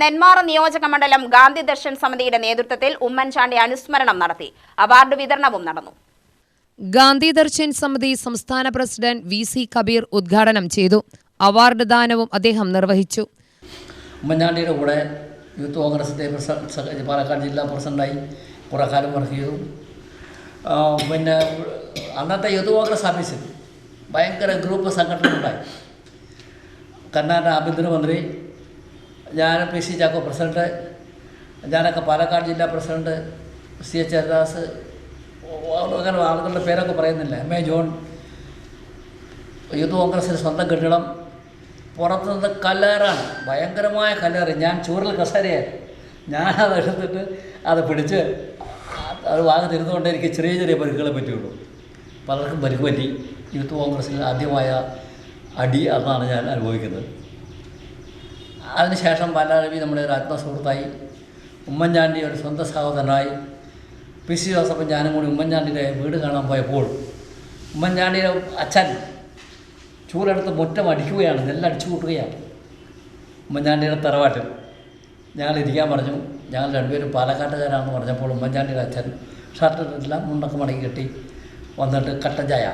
നെന്മാറ നിയോജക മണ്ഡലം ഗാന്ധി ദർശൻ സമിതിയുടെ നേതൃത്വത്തിൽ ഉമ്മൻചാണ്ടി അനുസ്മരണം നടത്തി. അവാർഡ് വിതരണവും നടന്നു. ഗാന്ധി ദർശൻ സമിതി സംസ്ഥാന പ്രസിഡന്റ് VC കബീർ ഉദ്ഘാടനം ചെയ്തു. അവാർഡ് ദാനവും അദ്ദേഹം നിർവഹിച്ചു. ഉമ്മൻചാണ്ടിയുടെ കൂടെ യൂത്ത് കോൺഗ്രസിൻ്റെ പാലക്കാട് ജില്ലാ പ്രസിഡന്റായി കുറേ കാലം വർക്ക് ചെയ്തു. പിന്നെ അന്നത്തെ യൂത്ത് കോൺഗ്രസ് ഓഫീസിൽ ഭയങ്കര ഗ്രൂപ്പ് സംഘടന ഉണ്ടായി. കർണാടക ആഭ്യന്തരമന്ത്രി, ഞാൻ PC ചാക്കോ പ്രസിഡന്റ്, ഞാനൊക്കെ പാലക്കാട് ജില്ലാ പ്രസിഡന്റ്, CH ഹരിദാസ്, അങ്ങനെ ആളുകളുടെ പേരൊക്കെ പറയുന്നില്ല, MA ജോൺ. യൂത്ത് കോൺഗ്രസിന് സ്വന്തം കെട്ടിടം, പുറത്തുനിന്ന് കല്ലേറാണ്, ഭയങ്കരമായ കല്ലേറ്. ഞാൻ ചൂരൽ കസേരയായി, ഞാനത് എടുത്തിട്ട് അത് പിടിച്ച് അത് ഭാഗത്തിരുന്നുകൊണ്ട് എനിക്ക് ചെറിയ ചെറിയ പരിക്കുകളെ പറ്റുള്ളൂ. പലർക്കും പരിക്ക് പറ്റി. യൂത്ത് കോൺഗ്രസിൽ ആദ്യമായ അടി അതാണ് ഞാൻ അനുഭവിക്കുന്നത്. അതിനുശേഷം ബാലാരവി നമ്മുടെ ഒരു ആത്മസുഹൃത്തായി, ഉമ്മൻചാണ്ടി ഒരു സ്വന്തം സഹോദരനായി. PC ജോസഫും ഞാനും കൂടി ഉമ്മൻചാണ്ടിയുടെ വീട് കാണാൻ പോയപ്പോൾ ഉമ്മൻചാണ്ടിയുടെ അച്ഛൻ ചൂലെടുത്ത് മുറ്റം അടിക്കുകയാണ്, നെല്ലടിച്ചു കൂട്ടുകയാണ്. ഉമ്മൻചാണ്ടിയുടെ തറവാട്ടിൽ ഞങ്ങൾ ഇരിക്കാൻ പറഞ്ഞു. ഞങ്ങൾ രണ്ടുപേരും പാലക്കാട്ടുകാരാണെന്ന് പറഞ്ഞപ്പോൾ ഉമ്മൻചാണ്ടിയുടെ അച്ഛൻ ഷർട്ടിട്ടെല്ലാം മുണ്ടൊക്കെ മടക്കി കെട്ടി വന്നിട്ട് കട്ടൻ ചായ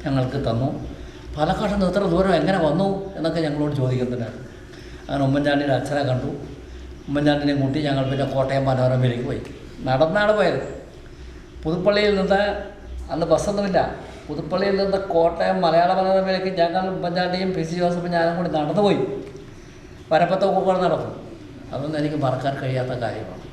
ഞങ്ങൾക്ക് തന്നു. പാലക്കാട് നിന്ന് ഇത്ര ദൂരം എങ്ങനെ വന്നു എന്നൊക്കെ ഞങ്ങളോട് ചോദിക്കുന്നുണ്ട്. അങ്ങനെ ഉമ്മൻചാണ്ടിയുടെ അച്ഛനെ കണ്ടു. ഉമ്മൻചാണ്ടിനെ കൂട്ടി ഞങ്ങൾ പിന്നെ കോട്ടയം മനോരമയിലേക്ക് പോയി. നടന്നാണ് പോയത്. പുതുപ്പള്ളിയിൽ നിന്ന്, അന്ന് ബസ്സൊന്നുമില്ല, പുതുപ്പള്ളിയിൽ നിന്ന് കോട്ടയം മലയാള മനോരമയിലേക്ക് ഞങ്ങൾ ഉമ്മൻചാണ്ടിയും PC ജോസഫും ഞാനും കൂടി നടന്നു പോയി. വരപ്പത്തൊക്കെ നടന്നു. അതൊന്നും എനിക്ക് മറക്കാൻ കഴിയാത്ത കാര്യമാണ്.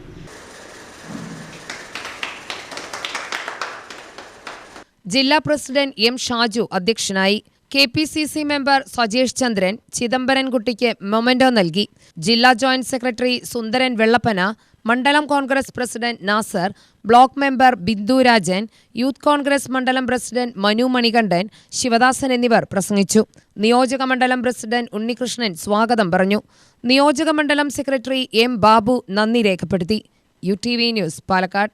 ജില്ലാ പ്രസിഡന്റ് M ഷാജു അധ്യക്ഷനായി. KPCC മെമ്പർ സജേഷ് ചന്ദ്രൻ ചിദംബരൻകുട്ടിക്ക് മൊമെന്റോ നൽകി. ജില്ലാ ജോയിന്റ് സെക്രട്ടറി സുന്ദരൻ വെള്ളപ്പന, മണ്ഡലം Congress president Nasar, block member Bindu Rajan, youth Congress മണ്ഡലം പ്രസിഡന്റ് മനു മണികണ്ഠൻ, ശിവദാസൻ എന്നിവർ പ്രസംഗിച്ചു. നിയോജക മണ്ഡലം പ്രസിഡന്റ് ഉണ്ണികൃഷ്ണൻ സ്വാഗതം പറഞ്ഞു. നിയോജക മണ്ഡലം സെക്രട്ടറി M ബാബു നന്ദി രേഖപ്പെടുത്തി. UTV news, Palakkad.